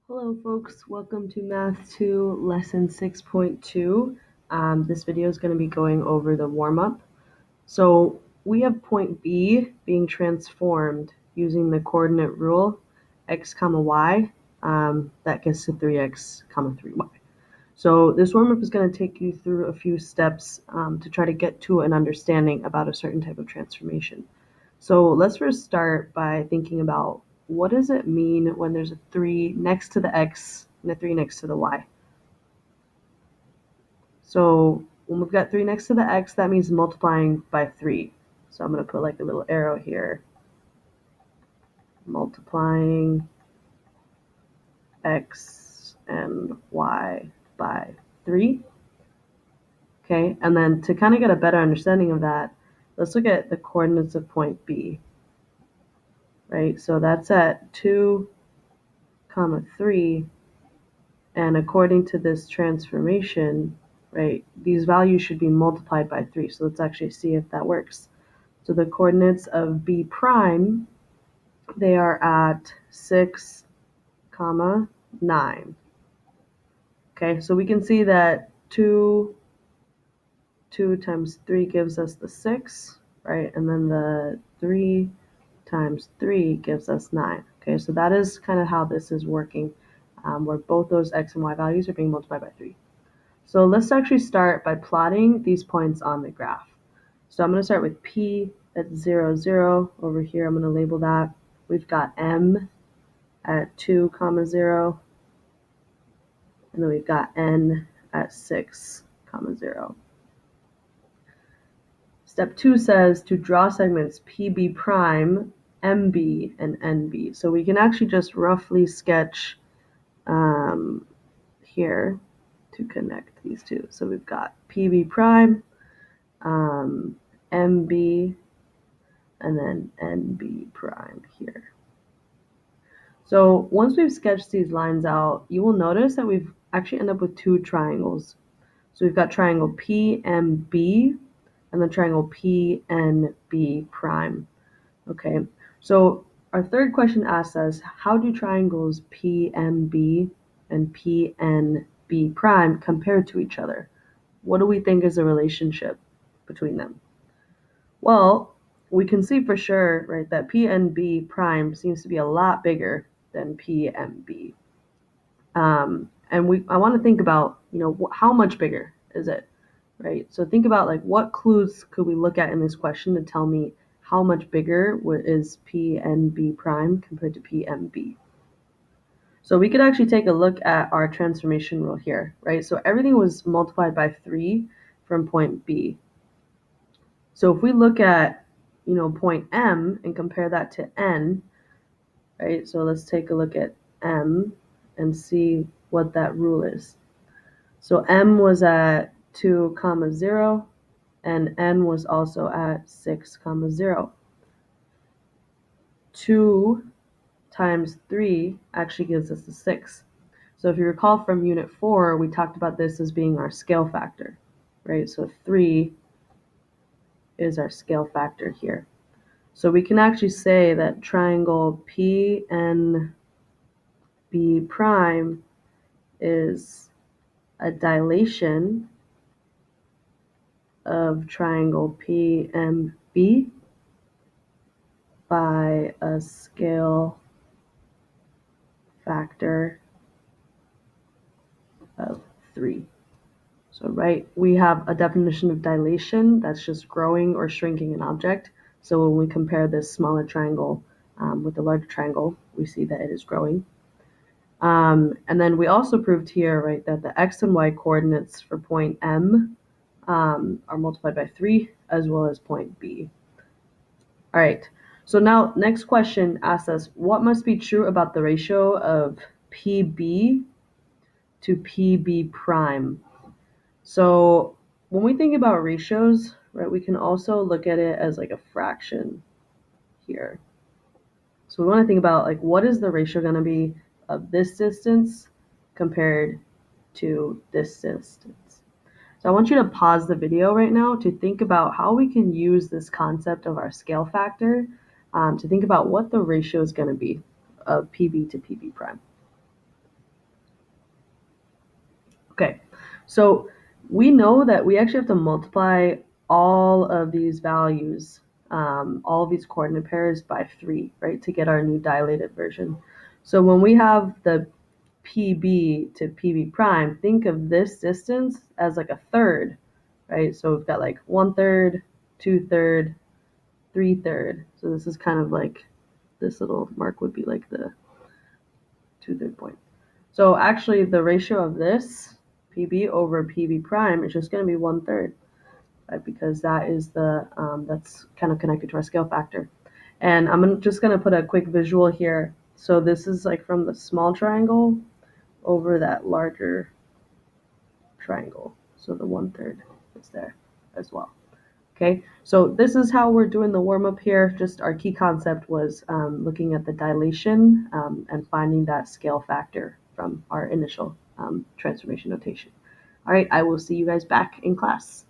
Hello folks, welcome to Math 2 Lesson 6.2. This video is going to be going over the warm-up. So we have point B being transformed using the coordinate rule x comma y. That gets to 3x comma 3y. So this warm-up is going to take you through a few steps to try to get to an understanding about a certain type of transformation. So let's first start by thinking about what does it mean when there's a 3 next to the x and a 3 next to the y. So when we've got 3 next to the x, that means multiplying by 3. So I'm going to put like a little arrow here. Multiplying x and y by 3. Okay, and then to kind of get a better understanding of that, let's look at the coordinates of point B. Right, so that's at 2, 3, and according to this transformation, right, these values should be multiplied by 3. So let's actually see if that works. So the coordinates of B prime, they are at 6, 9. Okay, so we can see that 2 times 3 gives us the 6, right? And then the 3 times 3 gives us 9. Okay, so that is kind of how this is working, where both those x and y values are being multiplied by 3. So let's actually start by plotting these points on the graph. So I'm going to start with P at 0, 0. Over here, I'm going to label that. We've got M at 2, 0. And then we've got N at 6, 0. Step 2 says to draw segments PB prime, MB, and NB. So we can actually just roughly sketch here to connect these two. So we've got PB prime, MB, and then NB prime here. So once we've sketched these lines out, you will notice that we've actually ended up with two triangles. So we've got triangle PMB and the triangle PNB prime. Okay, so our third question asks us, how do triangles PMB and PNB prime compare to each other? What do we think is the relationship between them? Well, we can see for sure, right, that PNB prime seems to be a lot bigger than PMB. And I want to think about, how much bigger is it, right? So think about like what clues could we look at in this question to tell me how much bigger is PNB prime compared to PMB. So we could actually take a look at our transformation rule here, right? So everything was multiplied by 3 from point B. So if we look at, point M and compare that to N, right? So let's take a look at M and see what that rule is. So M was at 2, 0, and N was also at 6, 0. 2 times 3 actually gives us a 6. So if you recall from Unit 4, we talked about this as being our scale factor, right? So 3 is our scale factor here. So we can actually say that triangle PNB prime is a dilation of triangle PMB by a scale factor of 3. So, right, we have a definition of dilation that's just growing or shrinking an object. So when we compare this smaller triangle with the larger triangle, we see that it is growing. And then we also proved here, right, that the x and y coordinates for point M are multiplied by 3 as well as point B. All right, so now next question asks us, what must be true about the ratio of PB to PB prime? So when we think about ratios, right, we can also look at it as like a fraction here. So we want to think about like what is the ratio going to be of this distance compared to this distance. So I want you to pause the video right now to think about how we can use this concept of our scale factor to think about what the ratio is going to be of PB to PB prime. So we know that we actually have to multiply all of these values, all of these coordinate pairs by 3, right, to get our new dilated version. So when we have the PB to PB prime, think of this distance as like a third, right? So we've got like 1/3, 2/3, 3/3. So this is kind of like this little mark would be like the 2/3 point. So actually the ratio of this PB over PB prime is just going to be 1/3, right? Because that is the, that's kind of connected to our scale factor. And I'm just going to put a quick visual here. So this is like from the small triangle over that larger triangle. So the 1/3 is there as well. Okay, so this is how we're doing the warm up here. Just our key concept was looking at the dilation and finding that scale factor from our initial transformation notation. All right, I will see you guys back in class.